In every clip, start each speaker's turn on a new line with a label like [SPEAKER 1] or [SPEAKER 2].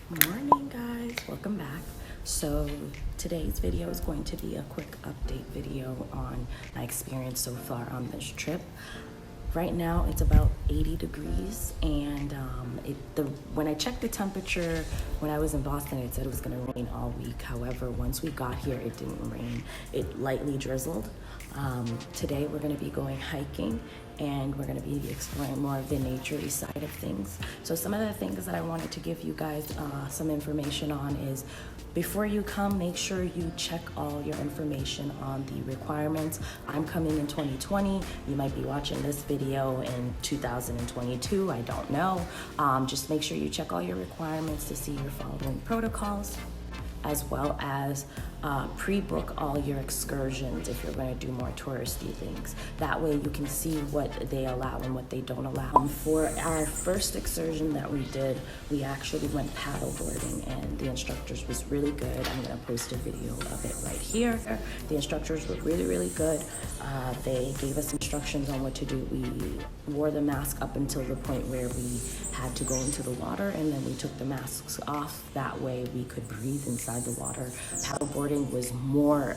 [SPEAKER 1] Morning guys, welcome back. So today's video is going to be a quick update video on my experience so far on this trip. Right now it's about 80 degrees and when I checked the temperature when I was in Boston, it said it was going to rain all week. However, once we got here, it didn't rain. It lightly drizzled. Today we're going to be going hiking and we're going to be exploring more of the nature-y side of things. So some of the things that I wanted to give you guys some information on is, before you come, make sure you check all your information on the requirements. I'm coming in 2020. You might be watching this video in 2022. I don't know. Just make sure you check all your requirements to see you're following protocols, as well as pre-book all your excursions if you're going to do more touristy things. That way you can see what they allow and what they don't allow. For our first excursion that we did, we actually went paddleboarding and the instructors was really good. I'm going to post a video of it right here. The instructors were really good. They gave us instructions on what to do. We wore the mask up until the point where we had to go into the water, and then we took the masks off. That way we could breathe inside the water. Paddleboarding was more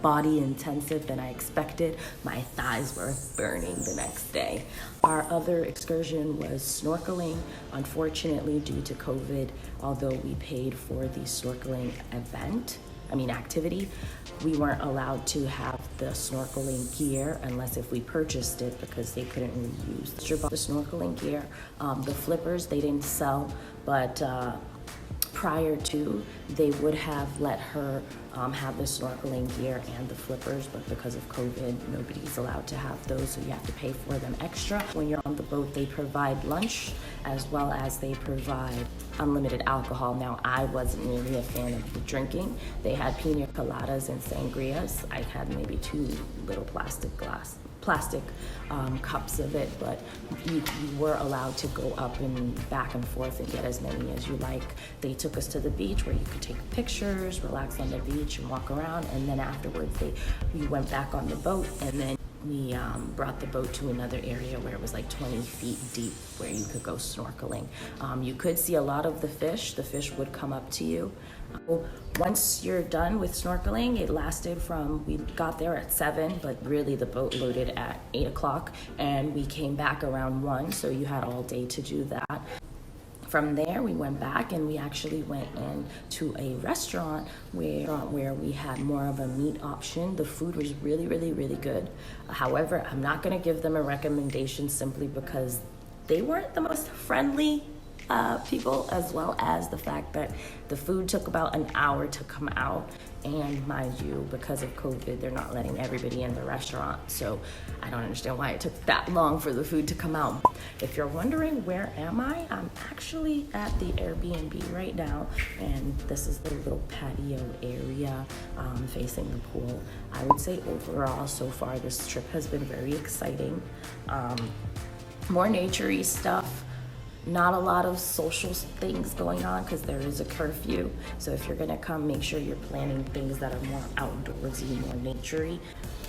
[SPEAKER 1] body intensive than I expected. My thighs were burning the next day. Our other excursion was snorkeling. Unfortunately, due to COVID, although we paid for the snorkeling activity, we weren't allowed to have the snorkeling gear unless if we purchased it, because they couldn't reuse the snorkeling gear. The flippers they didn't sell, but prior to, they would have let her have the snorkeling gear and the flippers, but because of COVID, nobody's allowed to have those, so you have to pay for them extra. When you're on the boat, they provide lunch as well as they provide unlimited alcohol. Now, I wasn't really a fan of the drinking. They had pina coladas and sangrias. I had maybe 2 little plastic cups of it, but you were allowed to go up and back and forth and get as many as you like. They took us to the beach where you could take pictures, relax on the beach and walk around, and then afterwards we went back on the boat, and then we brought the boat to another area where it was like 20 feet deep where you could go snorkeling. You could see a lot of the fish. The fish would come up to you. Once you're done with snorkeling, it lasted from, we got there at 7, but really the boat loaded at 8 o'clock, and we came back around 1, so you had all day to do that. From there, we went back and we actually went in to a restaurant where we had more of a meat option. The food was really good. However, I'm not gonna give them a recommendation simply because they weren't the most friendly people, as well as the fact that the food took about an hour to come out, and mind you, because of COVID, they're not letting everybody in the restaurant, so I don't understand why it took that long for the food to come out. If you're wondering where am I'm actually at the Airbnb right now, and this is the little patio area facing the pool. I would say overall so far this trip has been very exciting. More nature-y stuff. Not a lot of social things going on because there is a curfew. So if you're gonna come, make sure you're planning things that are more outdoorsy, more nature-y.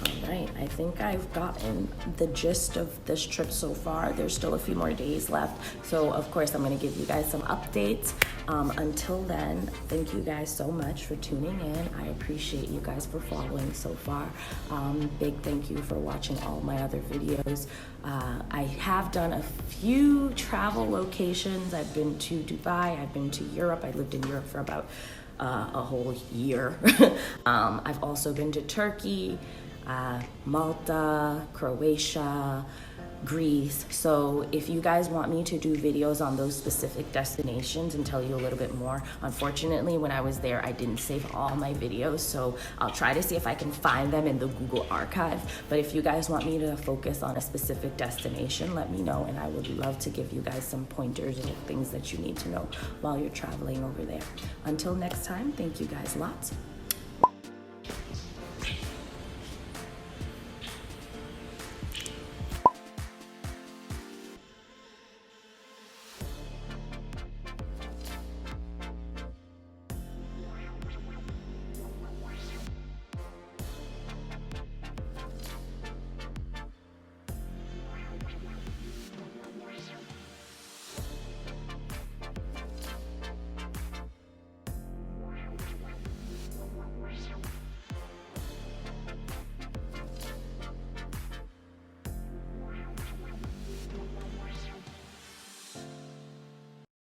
[SPEAKER 1] All right, I think I've gotten the gist of this trip so far. There's still a few more days left. So of course, I'm gonna give you guys some updates. Until then, thank you guys so much for tuning in. I appreciate you guys for following so far. Big thank you for watching all my other videos. I have done a few travel locations. I've been to Dubai, I've been to Europe. I lived in Europe for about a whole year. I've also been to Turkey, Malta, Croatia, Greece. So if you guys want me to do videos on those specific destinations and tell you a little bit more, unfortunately when I was there I didn't save all my videos, so I'll try to see if I can find them in the Google archive. But if you guys want me to focus on a specific destination, let me know, and I would love to give you guys some pointers and things that you need to know while you're traveling over there. Until next time, thank you guys lots.